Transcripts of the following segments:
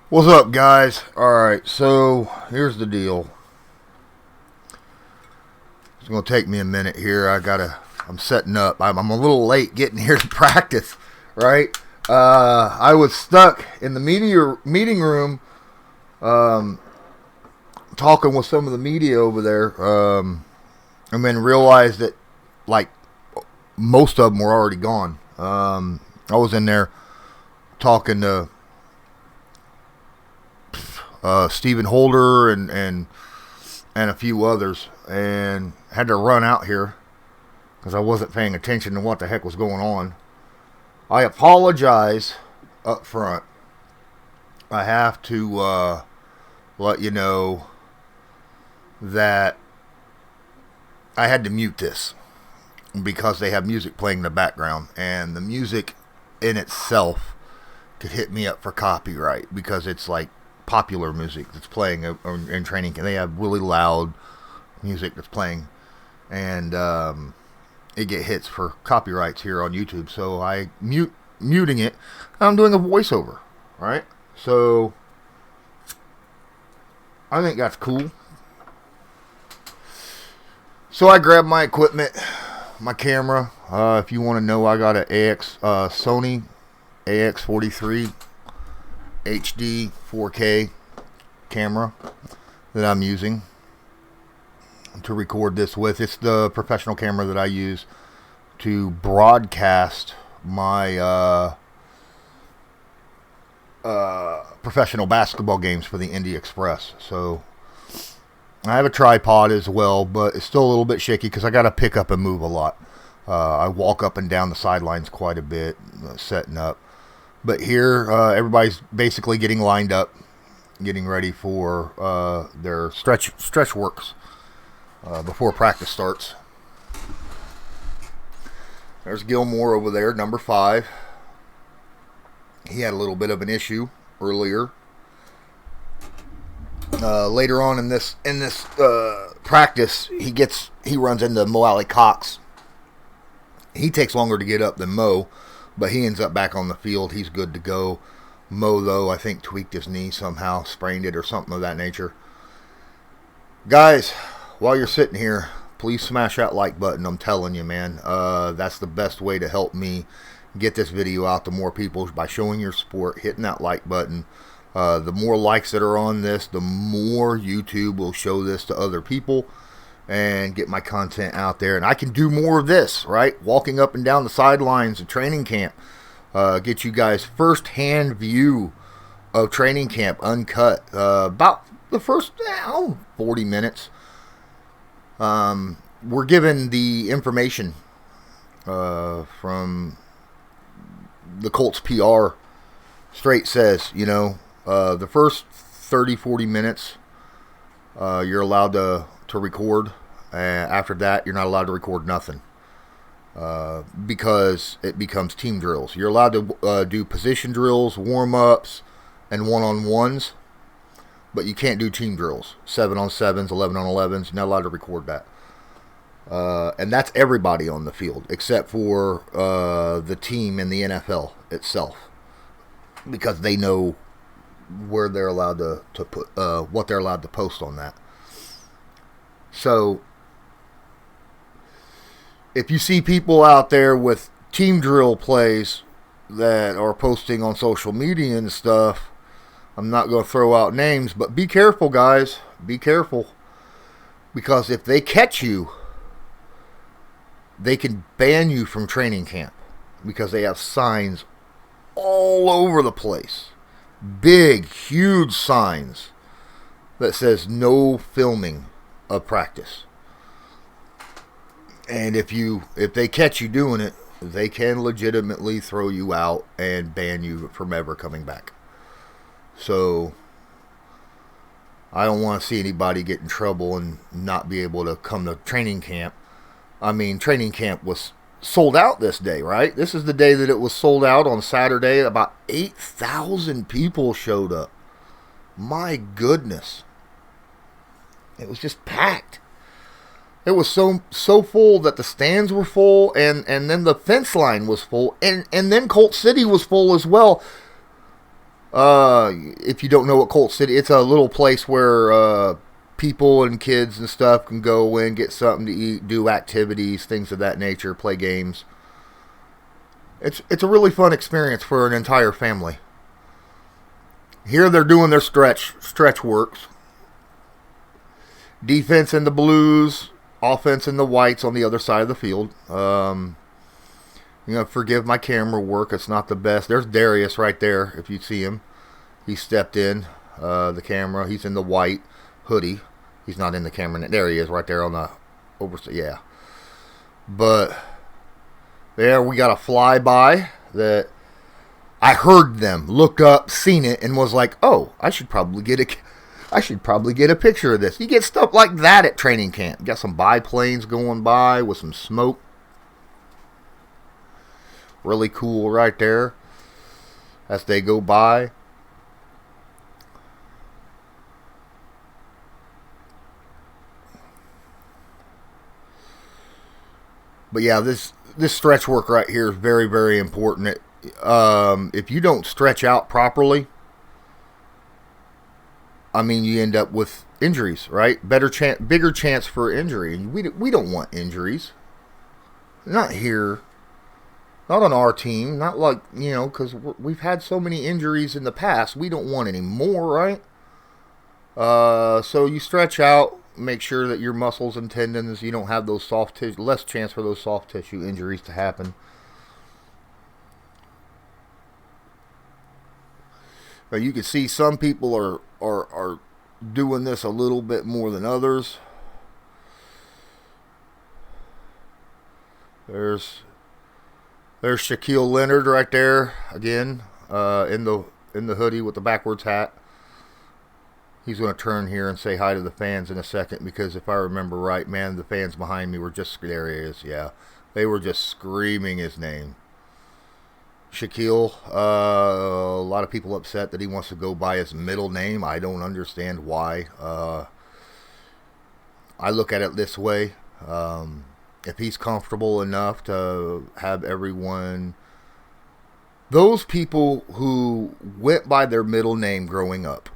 What's up, guys? Alright, so here's the deal. It's going to take me a minute here. I'm setting up. I'm a little late getting here to practice, right? I was stuck in the meeting room talking with some of the media over there, and then realized that, like, most of them were already gone. I was in there talking to Stephen Holder and a few others, and had to run out here because I wasn't paying attention to what the heck was going on. I apologize up front. I have to let you know that I had to mute this because they have music playing in the background, and the music in itself could hit me up for copyright because it's like popular music that's playing in training. They have really loud music that's playing, and it get hits for copyrights here on YouTube. So I muting it. I'm doing a voiceover, right? So I think that's cool. So I grabbed my equipment, my camera. If you want to know, I got a Sony AX43 HD 4K camera that I'm using to record this with. It's the professional camera that I use to broadcast my professional basketball games for the Indy Express. So I have a tripod as well, but it's still a little bit shaky because I got to pick up and move a lot. I walk up and down the sidelines quite a bit, setting up. But here, everybody's basically getting lined up, getting ready for their stretch works before practice starts. There's Gilmore over there, number 5. He had a little bit of an issue earlier. Later on in this practice, he runs into Mo Alley Cox. He takes longer to get up than Mo, but he ends up back on the field. He's good to go. Mo, though, I think tweaked his knee somehow, sprained it or something of that nature. Guys, while you're sitting here, please smash that like button. I'm telling you, man. That's the best way to help me get this video out to more people, by showing your support, hitting that like button. The more likes that are on this, the more YouTube will show this to other people and get my content out there. And I can do more of this, right? Walking up and down the sidelines of training camp. Get you guys first-hand view of training camp, uncut. About the first 40 minutes. We're given the information from the Colts PR. Straight says, the first 30-40 minutes you're allowed to record. After that, you're not allowed to record nothing because it becomes team drills. You're allowed to do position drills, warm-ups, and one-on-ones, but you can't do team drills. 7-on-7s, 11-on-11s. You're not allowed to record that. And that's everybody on the field except for the team in the NFL itself, because they know where they're allowed to put what they're allowed to post on that. So if you see people out there with team drill plays that are posting on social media and stuff, I'm not going to throw out names, but be careful, guys. Be careful, because if they catch you, they can ban you from training camp, because they have signs all over the place. Big, huge signs that says no filming of practice. And if they catch you doing it, they can legitimately throw you out and ban you from ever coming back. So I don't want to see anybody get in trouble and not be able to come to training camp. I mean, training camp was sold out this day, right? This is the day that it was sold out on Saturday. About 8,000 people showed up. My goodness. It was just packed. It was so full that the stands were full, and then the fence line was full, and then Colt City was full as well. If you don't know what Colt City, it's a little place where people and kids and stuff can go in, get something to eat, do activities, things of that nature, play games. It's a really fun experience for an entire family. Here they're doing their stretch works. Defense in the blues, offense in the whites on the other side of the field. Forgive my camera work. It's not the best. There's Darius right there, if you see him. He stepped in the camera. He's in the white hoodie. He's not in the camera. There he is right there on the oversight. Yeah. But there we got a flyby that I heard them, looked up, seen it, and was like, oh, I should probably get a picture of this. You get stuff like that at training camp. You got some biplanes going by with some smoke. Really cool right there as they go by. But yeah, this stretch work right here is very, very important. If you don't stretch out properly, I mean, you end up with injuries, right? Bigger chance for injury. We don't want injuries. Not here. Not on our team. Not like, because we've had so many injuries in the past. We don't want any more, right? So you stretch out. Make sure that your muscles and tendons, you don't have those soft tissue, less chance for those soft tissue injuries to happen. Now you can see some people are doing this a little bit more than others. There's Shaquille Leonard right there again, in the hoodie with the backwards hat. He's going to turn here and say hi to the fans in a second, because if I remember right, man, the fans behind me were just, there he is, yeah. They were just screaming his name. Shaquille, a lot of people upset that he wants to go by his middle name. I don't understand why. I look at it this way. If he's comfortable enough to have everyone, those people who went by their middle name growing up,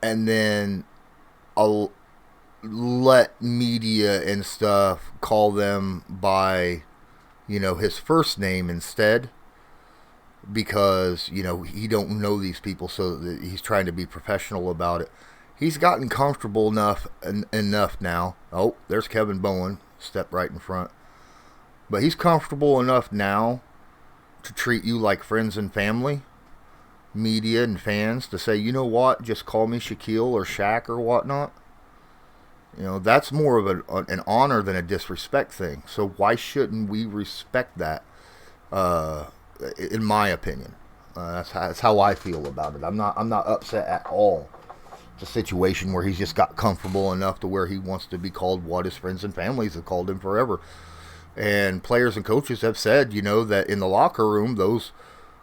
and then I'll let media and stuff call them by, his first name instead, because, he don't know these people, so that he's trying to be professional about it. He's gotten comfortable enough now. Oh, there's Kevin Bowen, step right in front. But he's comfortable enough now to treat you like friends and family, media and fans, to say, you know what, just call me Shaquille or Shaq or whatnot. That's more of an honor than a disrespect thing. So why shouldn't we respect that? In my opinion, that's how I feel about it. I'm not upset at all. It's a situation where he's just got comfortable enough to where he wants to be called what his friends and families have called him forever. And players and coaches have said, that in the locker room, those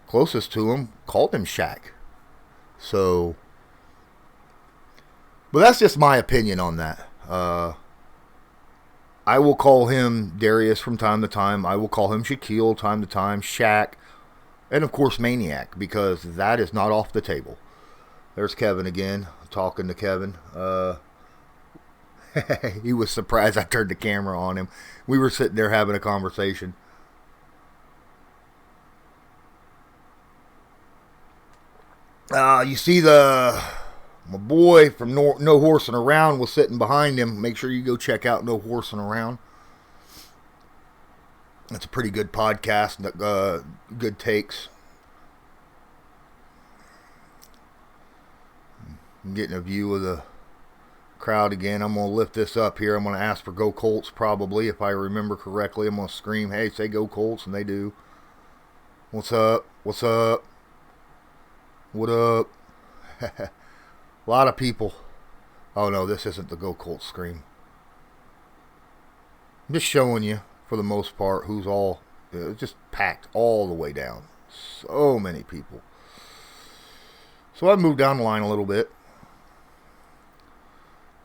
closest to him called him Shaq. So, but that's just my opinion on that. I will call him Darius from time to time. I will call him Shaquille time to time, Shaq, and of course Maniac, because that is not off the table. There's Kevin again, talking to Kevin. He was surprised I turned the camera on him. We were sitting there having a conversation. You see my boy from No Horsing Around was sitting behind him. Make sure you go check out No Horsing Around. It's a pretty good podcast. Good takes. I'm getting a view of the crowd again. I'm going to lift this up here. I'm going to ask for Go Colts probably. If I remember correctly, I'm going to scream, hey, say Go Colts, and they do. What's up? What's up? What up? A lot of people. Oh no, this isn't the Go Colts scream. I'm just showing you, for the most part, who's all just packed all the way down. So many people. So I moved down the line a little bit.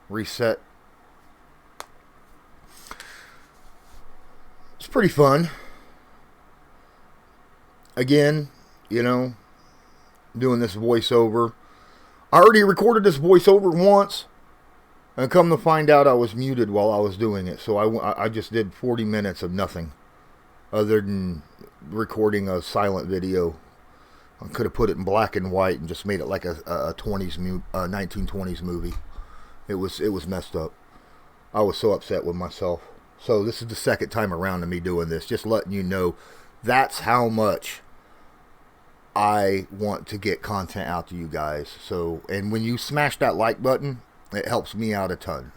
Reset. It's pretty fun. again, doing this voiceover. I already recorded this voiceover once, and come to find out I was muted while I was doing it. So I just did 40 minutes of nothing other than recording a silent video. I could have put it in black and white and just made it like a 1920s movie. It was messed up. I was so upset with myself. So this is the second time around to me doing this. Just letting you know that's how much I want to get content out to you guys. So, and when you smash that like button, it helps me out a ton.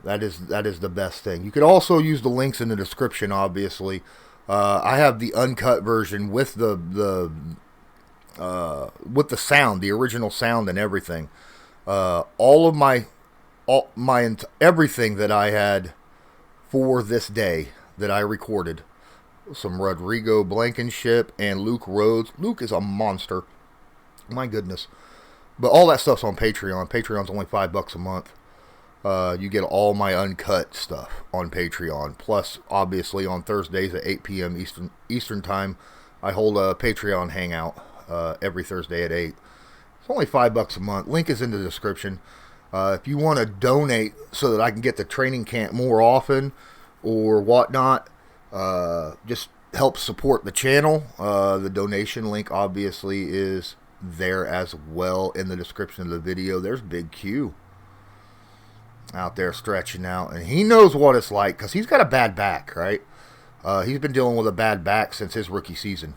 That is the best thing. You could also use the links in the description, obviously. I have the uncut version with the sound, the original sound and everything. Everything that I had for this day that I recorded. Some Rodrigo Blankenship and Luke Rhodes. Luke is a monster. My goodness. But all that stuff's on Patreon. Patreon's only $5 a month. You get all my uncut stuff on Patreon. Plus, obviously, on Thursdays at 8 p.m. Eastern Time, I hold a Patreon hangout every Thursday at 8. It's only $5 a month. Link is in the description. If you want to donate so that I can get to training camp more often or whatnot, just help support the channel. The donation link obviously is there as well in the description of the video. There's Big Q out there stretching out, and he knows what it's like because he's got a bad back, right? He's been dealing with a bad back since his rookie season.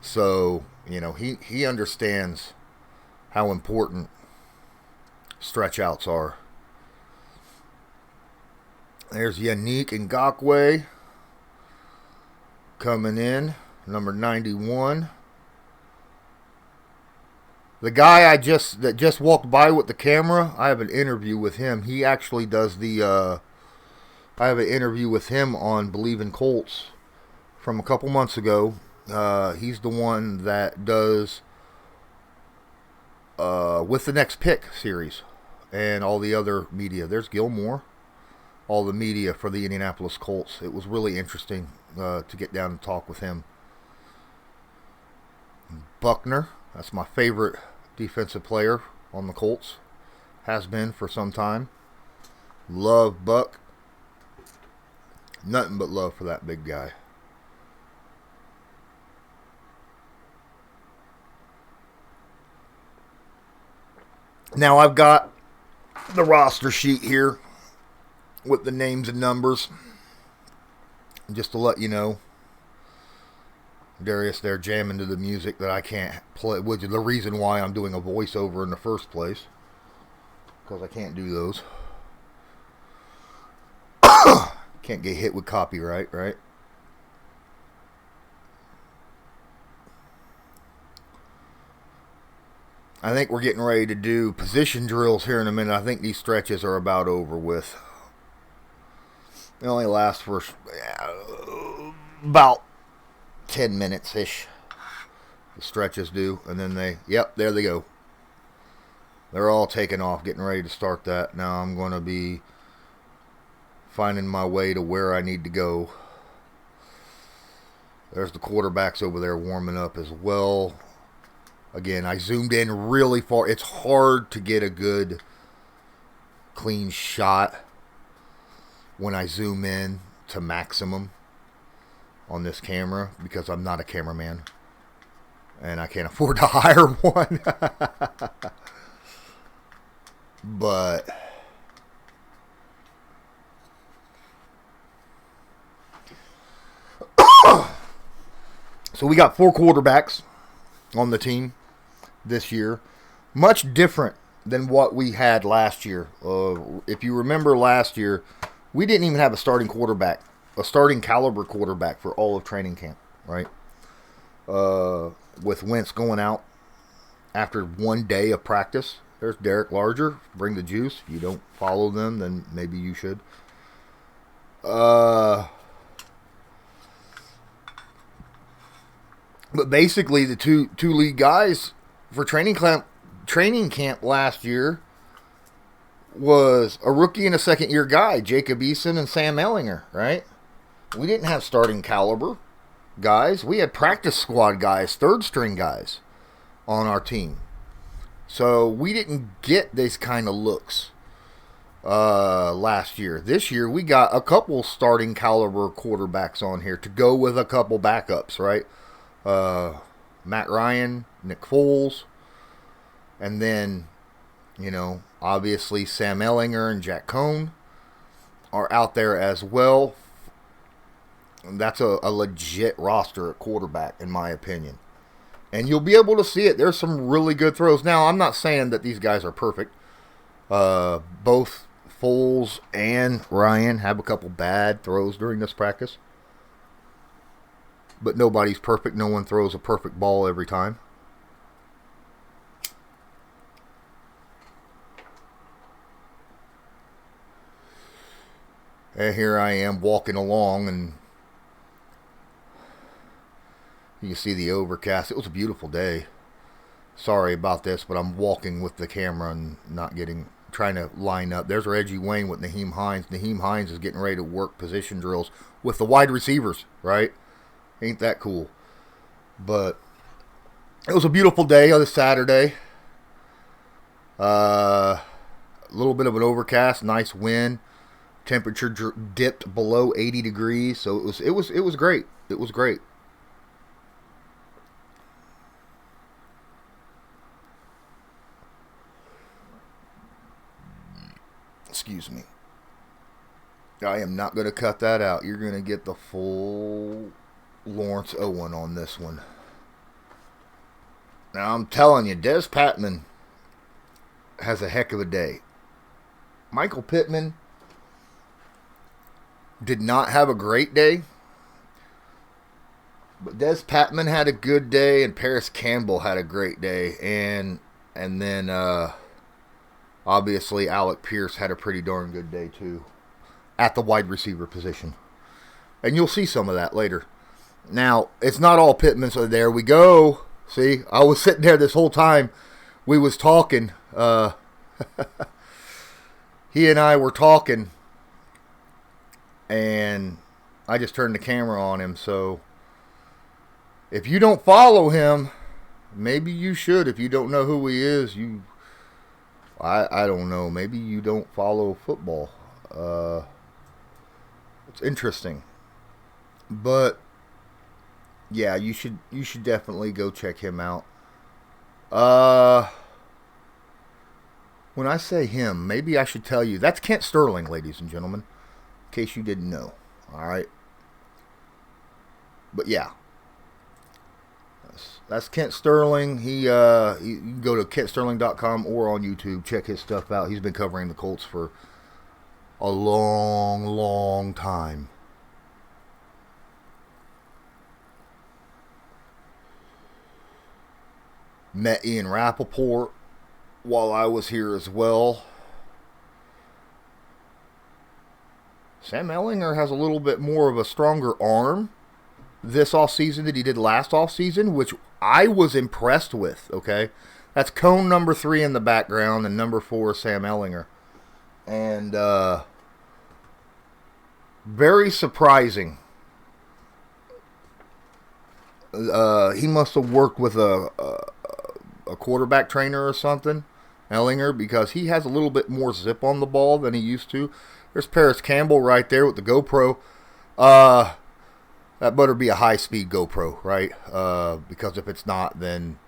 So, he understands how important stretch outs are. There's Yannick Ngakoue coming in, number 91. The guy that just walked by with the camera, I have an interview with him. He actually does I have an interview with him on Believe in Colts from a couple months ago. He's the one that does With the Next Pick series and all the other media. There's Gilmore, all the media for the Indianapolis Colts. It was really interesting to get down and talk with him. Buckner, that's my favorite defensive player on the Colts. Has been for some time. Love Buck. Nothing but love for that big guy. Now I've got the roster sheet here with the names and numbers. Just to let you know. Darius there jamming to the music that I can't play, which is the reason why I'm doing a voiceover in the first place. Because I can't do those. Can't get hit with copyright, right? I think we're getting ready to do position drills here in a minute. I think these stretches are about over with. They only last for about 10 minutes-ish. The stretches do. And then there they go. They're all taking off, getting ready to start that. Now I'm going to be finding my way to where I need to go. There's the quarterbacks over there warming up as well. Again, I zoomed in really far. It's hard to get a good, clean shot when I zoom in to maximum on this camera because I'm not a cameraman and I can't afford to hire one. But so we got 4 quarterbacks on the team this year. Much different than what we had last year. If you remember last year, we didn't even have a starting quarterback, a starting caliber quarterback for all of training camp, right? With Wentz going out after one day of practice. There's Derek Larger. Bring the juice. If you don't follow them, then maybe you should. But basically, the two lead guys for training camp last year was a rookie and a second-year guy, Jacob Eason and Sam Ellinger, right? We didn't have starting caliber. guys. We had practice squad guys, third string guys on our team. So we didn't get these kind of looks last year. This year we got a couple starting caliber quarterbacks on here to go with a couple backups, right? Matt Ryan, Nick Foles, and then, obviously Sam Ellinger and Jack Cohn are out there as well. That's a legit roster at quarterback, in my opinion. And you'll be able to see it. There's some really good throws. Now, I'm not saying that these guys are perfect. Both Foles and Ryan have a couple bad throws during this practice. But nobody's perfect. No one throws a perfect ball every time. And here I am walking along, and you can see the overcast. It was a beautiful day. Sorry about this, but I'm walking with the camera and trying to line up. There's Reggie Wayne with Nyheim Hines. Nyheim Hines is getting ready to work position drills with the wide receivers, right? Ain't that cool? But it was a beautiful day on this Saturday. A little bit of an overcast, nice wind. Temperature dipped below 80 degrees, so it was great. It was great. Excuse me. I am not going to cut that out. You're going to get the full Lawrence Owen on this one. Now, I'm telling you, Des Pittman has a heck of a day. Michael Pittman did not have a great day, but Des Pittman had a good day, and Parris Campbell had a great day, and then obviously Alec Pierce had a pretty darn good day too at the wide receiver position, and you'll see some of that later. Now, it's not all Pittman, so there we go. See, I was sitting there this whole time we was talking. He and I were talking, and I just turned the camera on him. So if you don't follow him, maybe you should. If you don't know who he is, I don't know. Maybe you don't follow football. It's interesting. But yeah, you should definitely go check him out. When I say him, maybe I should tell you that's Kent Sterling, ladies and gentlemen, in case you didn't know. All right. But yeah, that's Kent Sterling. You can go to KentSterling.com or on YouTube, check his stuff out. He's been covering the Colts for a long, long time. Met Ian Rappaport while I was here as well. Sam Ellinger has a little bit more of a stronger arm this offseason than he did last offseason, which I was impressed with, okay? That's cone number 3 in the background, and number 4 is Sam Ellinger. And very surprising. He must have worked with a quarterback trainer or something, Ellinger, because he has a little bit more zip on the ball than he used to. There's Parris Campbell right there with the GoPro. That better be a high-speed GoPro, right? Because if it's not, then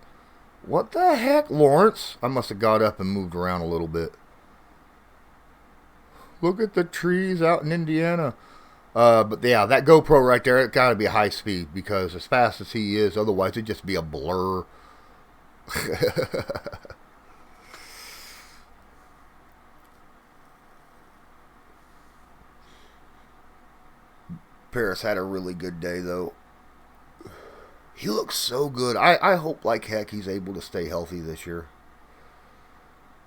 what the heck, Lawrence? I must have got up and moved around a little bit. Look at the trees out in Indiana. But yeah, that GoPro right there, it got to be a high speed, because as fast as he is, otherwise it'd just be a blur. Parris had a really good day, though. He looks so good. I hope like heck he's able to stay healthy this year.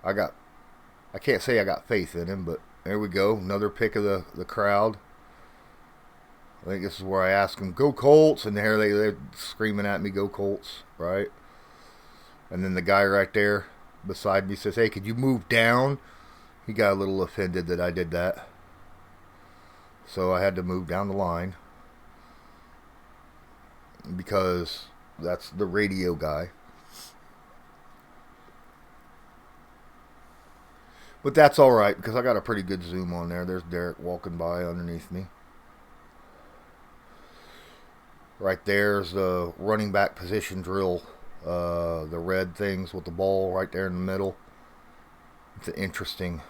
I can't say I got faith in him, but there we go. Another pick of the crowd. I think this is where I ask them, go Colts, and there they're screaming at me, go Colts, right? And then the guy right there beside me says, hey, could you move down? He got a little offended that I did that. So I had to move down the line. because that's the radio guy. But that's all right because I got a pretty good zoom on there. There's Derek walking by underneath me. Right there's the running back position drill. The red things with the ball right there in the middle. It's an interesting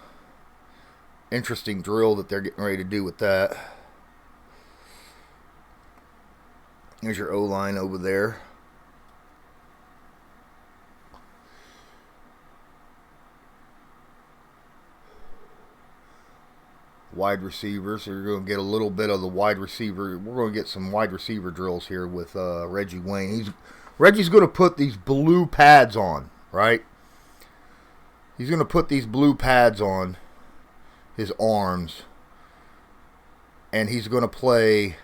drill that they're getting ready to do with that. There's your O-line over there. Wide receivers. So you're going to get a little bit of the wide receiver. We're going to get some wide receiver drills here with Reggie Wayne. Reggie's going to put these blue pads on, right? He's going to put these blue pads on his arms, and he's going to play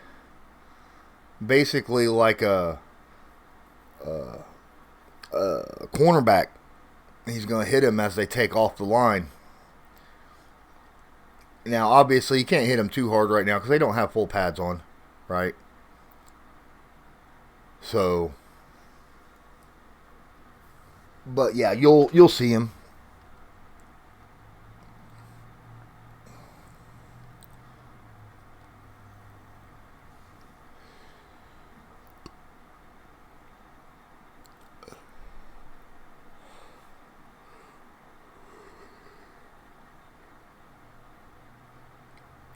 basically like a cornerback. He's going to hit him as they take off the line. Now, obviously, you can't hit them too hard right now because they don't have full pads on, right? So, but yeah, you'll see him.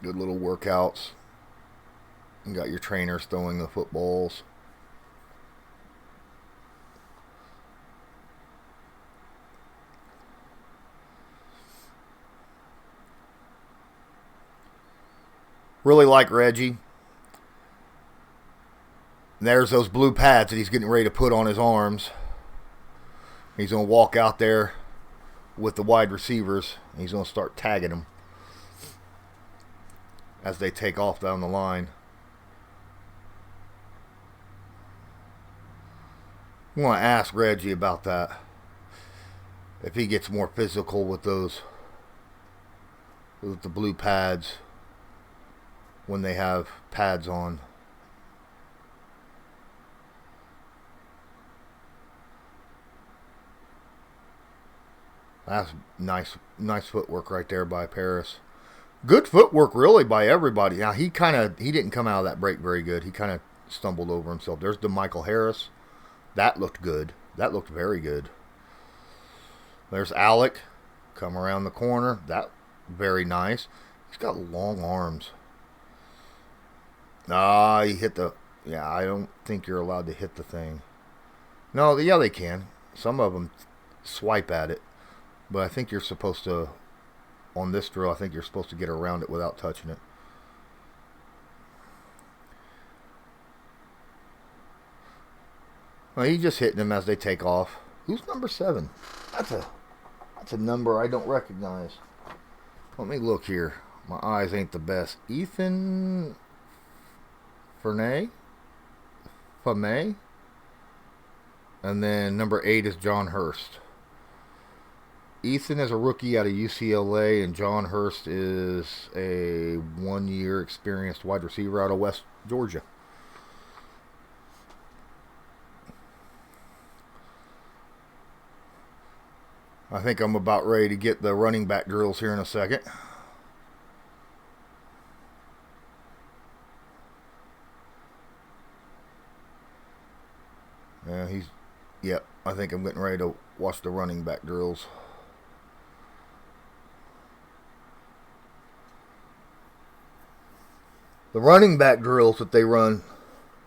Good little workouts. You got your trainers throwing the footballs. Really like Reggie. There's those blue pads that he's getting ready to put on his arms. He's going to walk out there with the wide receivers. And he's going to start tagging them as they take off down the line. I want to ask Reggie about that. If he gets more physical with those, with the blue pads, when they have pads on. That's nice footwork right there by Parris. Good footwork, really, by everybody. Now, he didn't come out of that break very good. He kind of stumbled over himself. There's DeMichael Harris. That looked good. That looked very good. There's Alec. Come around the corner. That, very nice. He's got long arms. He hit the... Yeah, I don't think you're allowed to hit the thing. No, yeah, they can. Some of them swipe at it. But I think you're supposed to... On this drill, I think you're supposed to get around it without touching it. Well, he's just hitting them as they take off. Who's number 7? That's a number I don't recognize. Let me look here. My eyes ain't the best. Ethan Fernay? Famay? And then number 8 is John Hurst. Ethan is a rookie out of UCLA, and John Hurst is a 1-year experienced wide receiver out of West Georgia. I think I'm about ready to get the running back drills here in a second. Yep, I think I'm getting ready to watch the running back drills. The running back drills that they run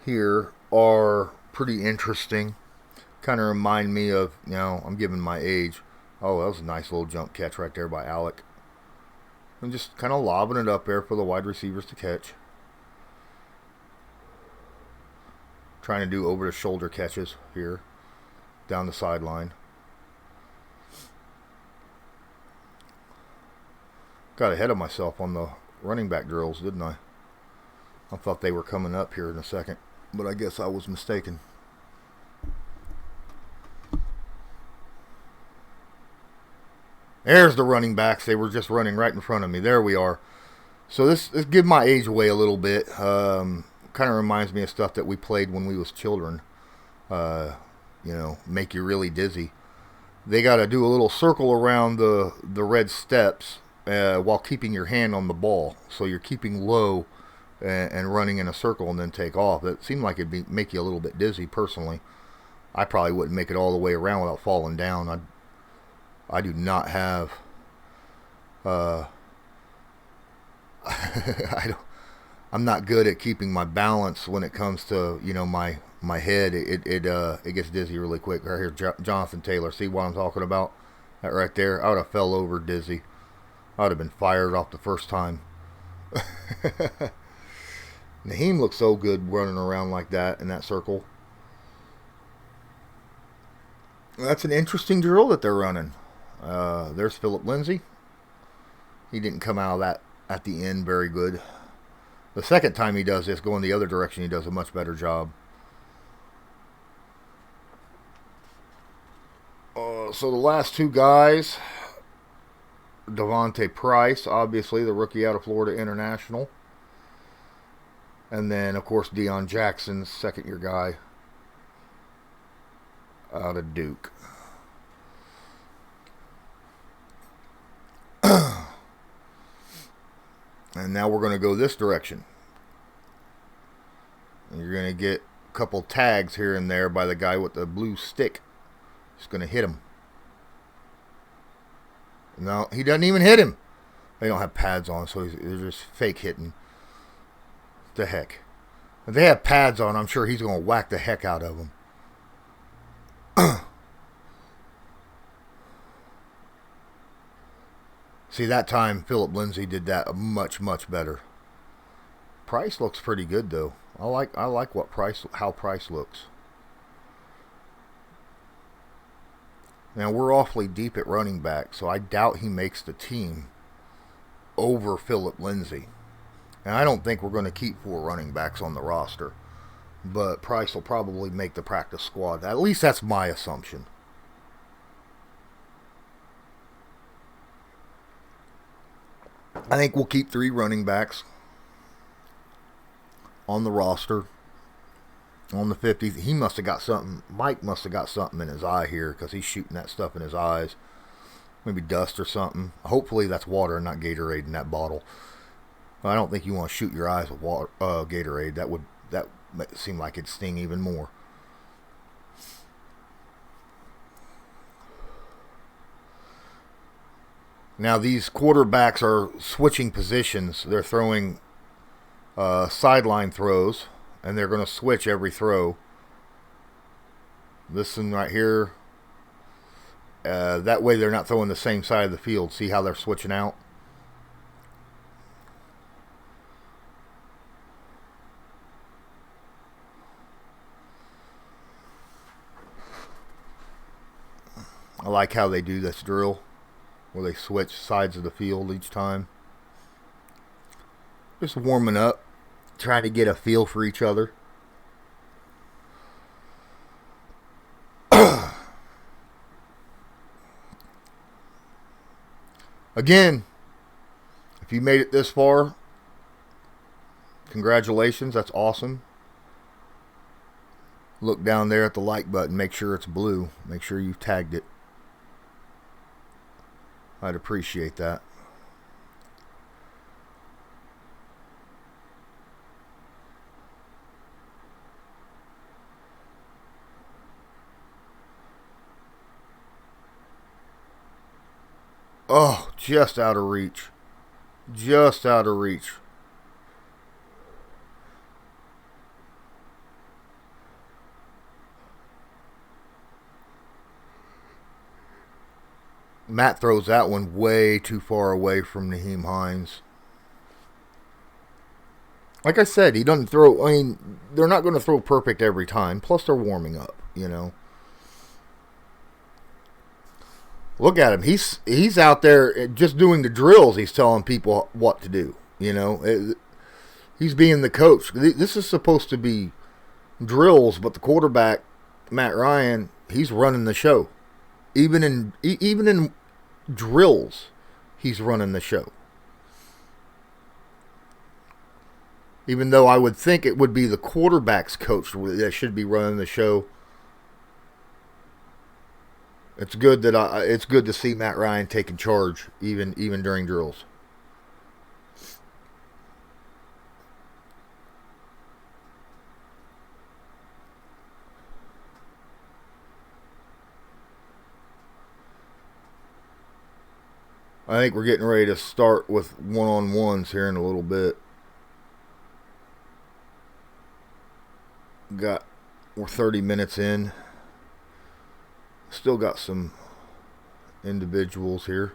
here are pretty interesting. Kind of remind me of, I'm giving my age. Oh, that was a nice little jump catch right there by Alec. And just kind of lobbing it up there for the wide receivers to catch. Trying to do over-the-shoulder catches here down the sideline. Got ahead of myself on the running back drills, didn't I? I thought they were coming up here in a second, but I guess I was mistaken. There's the running backs. They were just running right in front of me. There we are. So this give my age away a little bit. kind of reminds me of stuff that we played when we was children. Make you really dizzy. They got to do a little circle around the red steps while keeping your hand on the ball. So you're keeping low and running in a circle and then take off. It seemed like it'd make you a little bit dizzy personally. I probably wouldn't make it all the way around without falling down. I do not have... I'm not good at keeping my balance when it comes to, my head. It gets dizzy really quick. Right here, Jonathan Taylor. See what I'm talking about? That right there. I would have fell over dizzy. I would have been fired off the first time. Nyheim looks so good running around like that in that circle. That's an interesting drill that they're running. There's Philip Lindsay. He didn't come out of that at the end very good. The second time he does this, going the other direction, he does a much better job. So the last two guys, Devonte Price, obviously the rookie out of Florida International. And then, of course, Deion Jackson, second-year guy out of Duke. And now we're going to go this direction. And you're going to get a couple tags here and there by the guy with the blue stick. He's going to hit him. No, he doesn't even hit him. They don't have pads on, so they're just fake hitting. The heck. If they have pads on, I'm sure he's going to whack the heck out of them. See, that time Philip Lindsay did that much, much better. Price looks pretty good though. I like how Price looks. Now we're awfully deep at running back, so I doubt he makes the team over Philip Lindsay. And I don't think we're going to keep 4 running backs on the roster. But Price will probably make the practice squad. At least that's my assumption. I think we'll keep 3 running backs on the roster. On the 50th, he must have got something. Mike must have got something in his eye here because he's shooting that stuff in his eyes. Maybe dust or something. Hopefully that's water and not Gatorade in that bottle. I don't think you want to shoot your eyes with water, Gatorade. That would seem like it'd sting even more. Now these quarterbacks are switching positions. They're throwing sideline throws, and they're going to switch every throw. This one right here. That way they're not throwing the same side of the field. See how they're switching out? I like how they do this drill, where they switch sides of the field each time. Just warming up, trying to get a feel for each other. Again, if you made it this far, congratulations, that's awesome. Look down there at the like button, make sure it's blue. Make sure you've tagged it. I'd appreciate that. Oh, just out of reach. Just out of reach. Matt throws that one way too far away from Nyheim Hines. Like I said, he doesn't throw... I mean, they're not going to throw perfect every time. Plus, they're warming up, you know. Look at him. He's out there just doing the drills. He's telling people what to do, you know. He's being the coach. This is supposed to be drills, but the quarterback, Matt Ryan, he's running the show. Even in drills, he's running the show. Even though I would think it would be the quarterback's coach that should be running the show. It's good to see Matt Ryan taking charge even during drills. I think we're getting ready to start with one-on-ones here in a little bit. We're 30 minutes in. Still got some individuals here.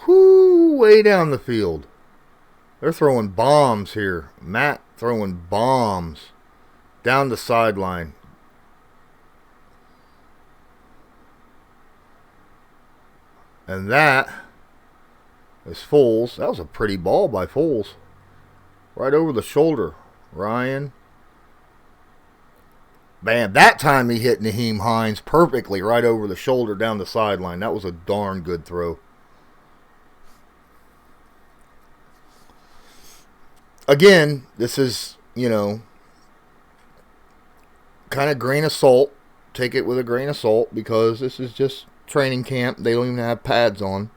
Whoo, way down the field. They're throwing bombs here. Matt throwing bombs down the sideline. And that is Foles. That was a pretty ball by Foles. Right over the shoulder. Ryan. Bam. That time he hit Nyheim Hines perfectly right over the shoulder down the sideline. That was a darn good throw. Again, this is, kind of grain of salt. Take it with a grain of salt because this is just training camp. They don't even have pads on.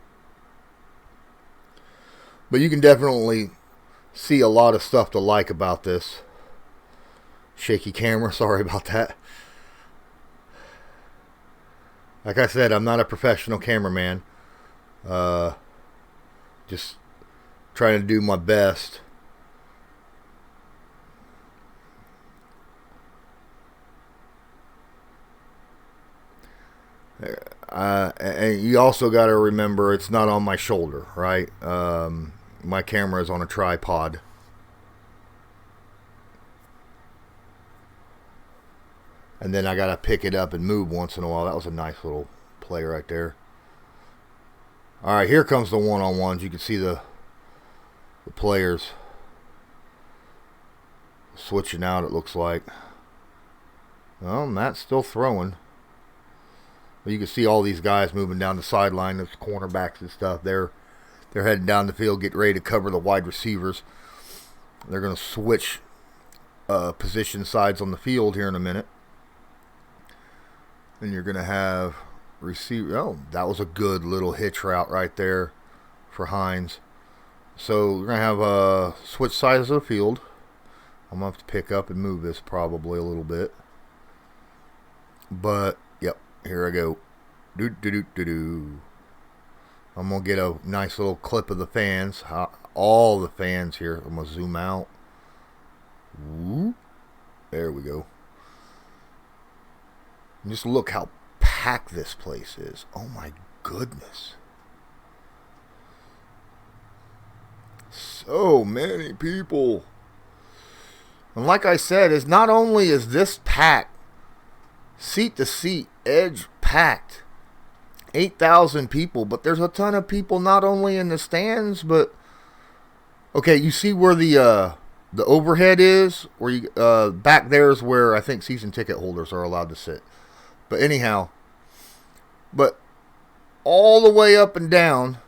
But you can definitely see a lot of stuff to like about this. Shaky camera, sorry about that. Like I said, I'm not a professional cameraman. Just trying to do my best. And you also got to remember it's not on my shoulder, right? My camera is on a tripod. And then I got to pick it up and move once in a while. That was a nice little play right there. All right, here comes the one-on-ones. You can see the players switching out, it looks like. Well, Matt's still throwing. But you can see all these guys moving down the sideline, those cornerbacks and stuff. They're heading down the field, getting ready to cover the wide receivers. They're going to switch position sides on the field here in a minute. And you're going to have receiver. Oh, that was a good little hitch route right there for Hines. So we're going to have switch sides of the field. I'm going to have to pick up and move this probably a little bit. But, yep, here I go. Do-do-do-do-do. I'm going to get a nice little clip of the fans. All the fans here. I'm going to zoom out. Whoop. There we go. And just look how packed this place is. Oh my goodness. So many people. And like I said, it's not only is this packed, seat to seat, edge packed. 8,000 people, but there's a ton of people not only in the stands, but okay, you see where the overhead is, where you back there is where I think season ticket holders are allowed to sit. But anyhow, but all the way up and down,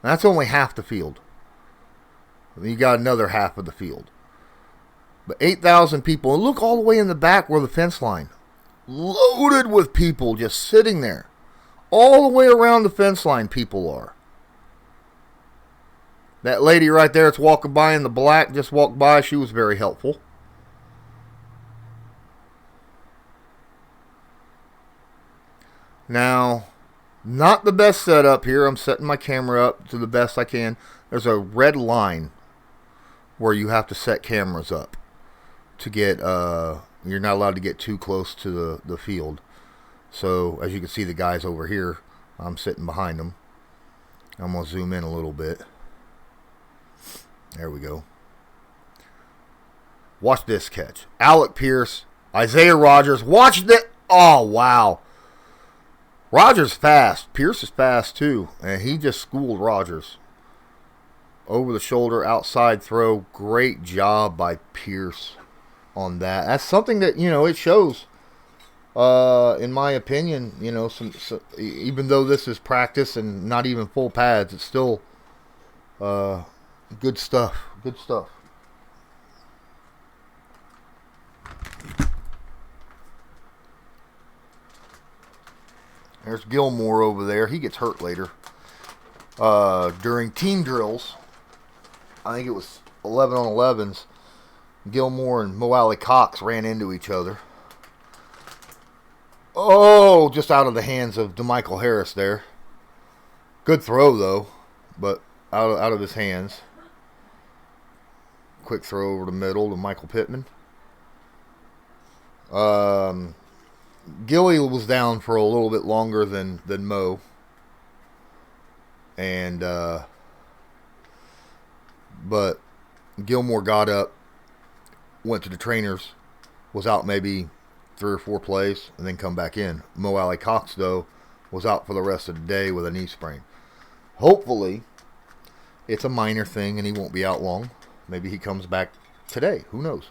that's only half the field. You got another half of the field. But 8,000 people, and look all the way in the back where the fence line. Loaded with people just sitting there. All the way around the fence line people are. That lady right there that's walking by in the black just walked by. She was very helpful. Now, not the best setup here. I'm setting my camera up to the best I can. There's a red line where you have to set cameras up to get... You're not allowed to get too close to the field. So, as you can see the guys over here, I'm sitting behind them. I'm going to zoom in a little bit. There we go. Watch this catch. Alec Pierce, Isaiah Rodgers. Watch that. Oh, wow. Rodgers fast. Pierce is fast too. And he just schooled Rodgers. Over the shoulder, outside throw. Great job by Pierce on that. That's something that, it shows In my opinion, even though this is practice and not even full pads, it's still good stuff. Good stuff. There's Gilmore over there. He gets hurt later. During team drills, I think it was 11 on 11s, Gilmore and Mo Alley Cox ran into each other. Oh, just out of the hands of DeMichael Harris there. Good throw, though, but out of his hands. Quick throw over the middle to Michael Pittman. Gilly was down for a little bit longer than Mo. And, but Gilmore got up, went to the trainers, was out maybe 3 or 4 plays, and then come back in. Mo Alley Cox, though, was out for the rest of the day with a knee sprain. Hopefully, it's a minor thing and he won't be out long. Maybe he comes back today. Who knows?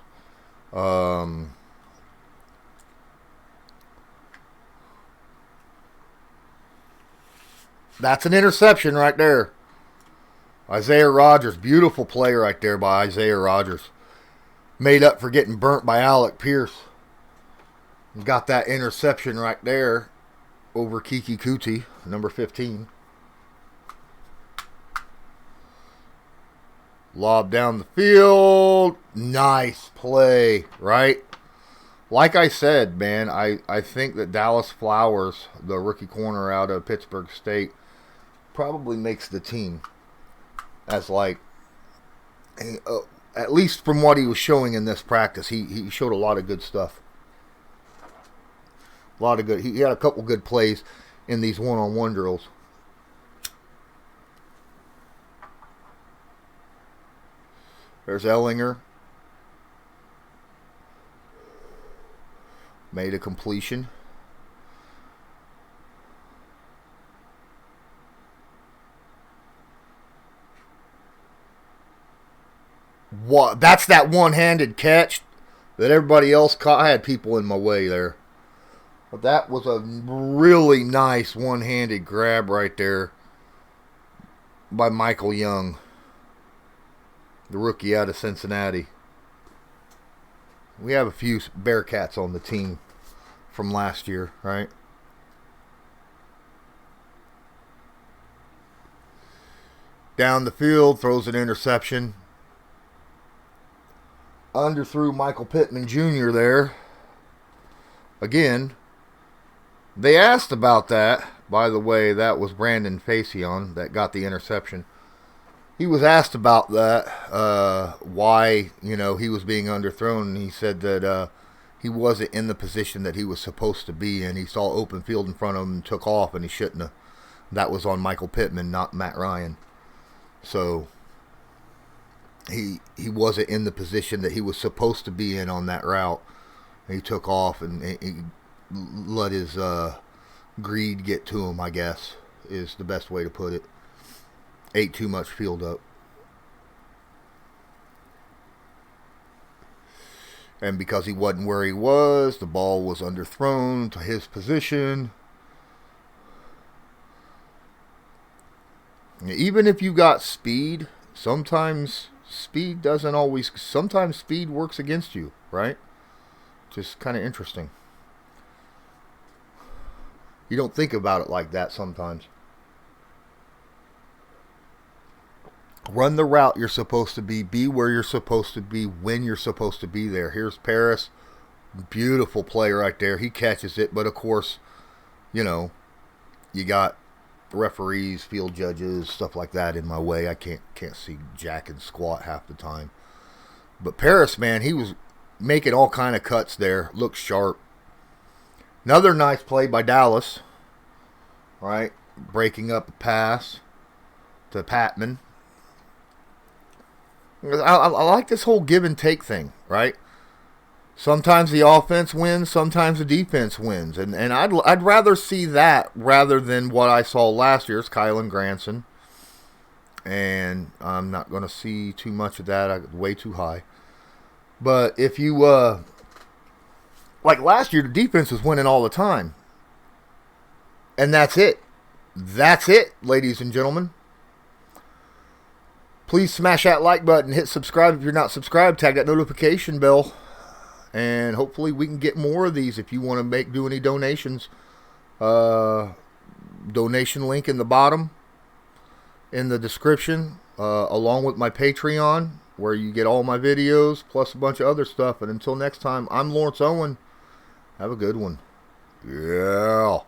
That's an interception right there. Isaiah Rodgers. Beautiful play right there by Isaiah Rodgers. Made up for getting burnt by Alec Pierce. Got that interception right there over Kiki Kuti, number 15. Lob down the field. Nice play, right? Like I said, man, I think that Dallas Flowers, the rookie corner out of Pittsburgh State, probably makes the team as at least from what he was showing in this practice. He showed a lot of good stuff. A lot of good. He had a couple good plays in these one-on-one drills. There's Ellinger. Made a completion. What? That's that one-handed catch that everybody else caught. I had people in my way there. But that was a really nice one-handed grab right there by Michael Young, the rookie out of Cincinnati. We have a few Bearcats on the team from last year, right? Down the field, throws an interception. Underthrew Michael Pittman Jr. there. Again, they asked about that. By the way, that was Brandon Facion that got the interception. He was asked about that, why, he was being underthrown, and he said that he wasn't in the position that he was supposed to be in. He saw open field in front of him and took off, and he shouldn't have. That was on Michael Pittman, not Matt Ryan. So he wasn't in the position that he was supposed to be in on that route. He took off and he let his greed get to him, I guess, is the best way to put it. Ate too much field up. And because he wasn't where he was, the ball was underthrown to his position. Even if you got speed, sometimes speed works against you, right? Just kind of interesting. You don't think about it like that sometimes. Run the route you're supposed to be where you're supposed to be, when you're supposed to be there. Here's Parris. Beautiful play right there. He catches it, but of course, you got referees, field judges, stuff like that in my way. I can't see jack and squat half the time. But Parris, man, he was making all kind of cuts there. Looked sharp. Another nice play by Dallas. Right? Breaking up a pass to Pittman. I like this whole give and take thing, right? Sometimes the offense wins, sometimes the defense wins. And I'd rather see that rather than what I saw last year's Kylan Granson. And I'm not going to see too much of that. Way too high. But if you like last year, the defense was winning all the time. And that's it. That's it, ladies and gentlemen. Please smash that like button. Hit subscribe if you're not subscribed. Tag that notification bell. And hopefully we can get more of these if you want to do any donations. Donation link in the bottom in the description, along with my Patreon, where you get all my videos plus a bunch of other stuff. And until next time, I'm Lawrence Owen. Have a good one. Yeah.